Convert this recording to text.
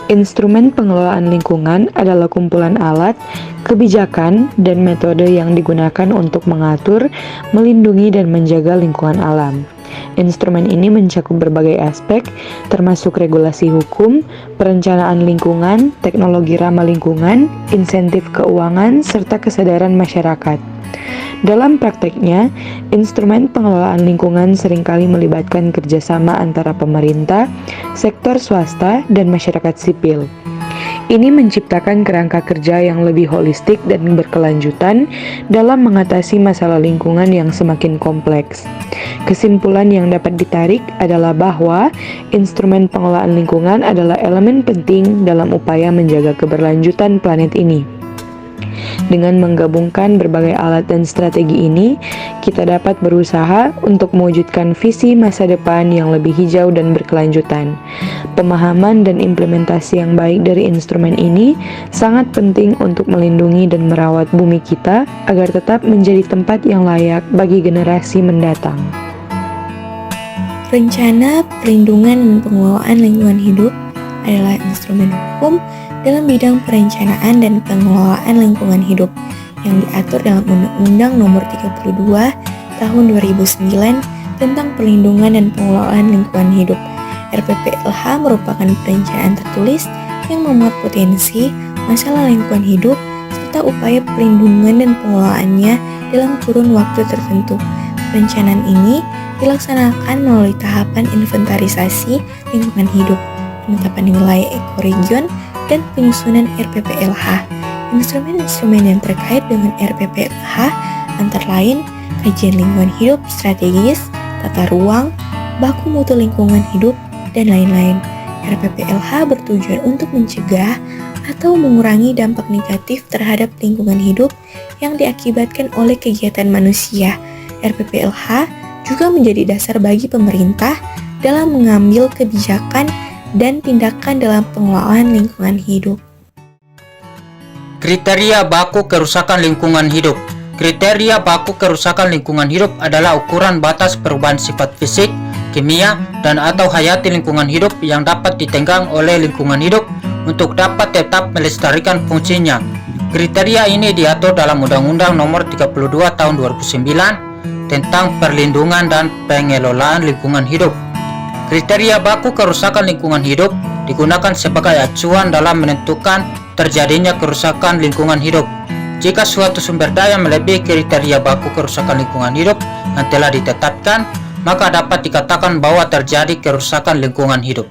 Instrumen pengelolaan lingkungan adalah kumpulan alat, kebijakan, dan metode yang digunakan untuk mengatur, melindungi, dan menjaga lingkungan alam. Instrumen ini mencakup berbagai aspek, termasuk regulasi hukum, perencanaan lingkungan, teknologi ramah lingkungan, insentif keuangan, serta kesadaran masyarakat. Dalam prakteknya, instrumen pengelolaan lingkungan seringkali melibatkan kerjasama antara pemerintah, sektor swasta, dan masyarakat sipil. Ini menciptakan kerangka kerja yang lebih holistik dan berkelanjutan dalam mengatasi masalah lingkungan yang semakin kompleks. Kesimpulan yang dapat ditarik adalah bahwa instrumen pengelolaan lingkungan adalah elemen penting dalam upaya menjaga keberlanjutan planet ini. Dengan menggabungkan berbagai alat dan strategi ini, kita dapat berusaha untuk mewujudkan visi masa depan yang lebih hijau dan berkelanjutan. Pemahaman dan implementasi yang baik dari instrumen ini sangat penting untuk melindungi dan merawat bumi kita agar tetap menjadi tempat yang layak bagi generasi mendatang. Rencana Perlindungan dan Pengelolaan Lingkungan Hidup adalah instrumen hukum dalam bidang perencanaan dan pengelolaan lingkungan hidup yang diatur dalam Undang-Undang Nomor 32 Tahun 2009 tentang Perlindungan dan Pengelolaan Lingkungan Hidup. RPPLH merupakan perencanaan tertulis yang memuat potensi, masalah lingkungan hidup, serta upaya perlindungan dan pengelolaannya dalam kurun waktu tertentu. Perencanaan ini dilaksanakan melalui tahapan inventarisasi lingkungan hidup, penetapan wilayah ekoregion, dan penyusunan RPPLH. Instrumen-instrumen yang terkait dengan RPPLH antara lain kajian lingkungan hidup strategis, tata ruang, baku mutu lingkungan hidup, dan lain-lain. RPPLH bertujuan untuk mencegah atau mengurangi dampak negatif terhadap lingkungan hidup yang diakibatkan oleh kegiatan manusia. RPPLH juga menjadi dasar bagi pemerintah dalam mengambil kebijakan dan tindakan dalam pengelolaan lingkungan hidup. Kriteria baku kerusakan lingkungan hidup. Kriteria baku kerusakan lingkungan hidup adalah ukuran batas perubahan sifat fisik, kimia, dan atau hayati lingkungan hidup yang dapat ditenggang oleh lingkungan hidup untuk dapat tetap melestarikan fungsinya. Kriteria ini diatur dalam Undang-Undang Nomor 32 Tahun 2009 tentang Perlindungan dan Pengelolaan Lingkungan Hidup. Kriteria baku kerusakan lingkungan hidup digunakan sebagai acuan dalam menentukan terjadinya kerusakan lingkungan hidup. Jika suatu sumber daya melebihi kriteria baku kerusakan lingkungan hidup yang telah ditetapkan, maka dapat dikatakan bahwa terjadi kerusakan lingkungan hidup.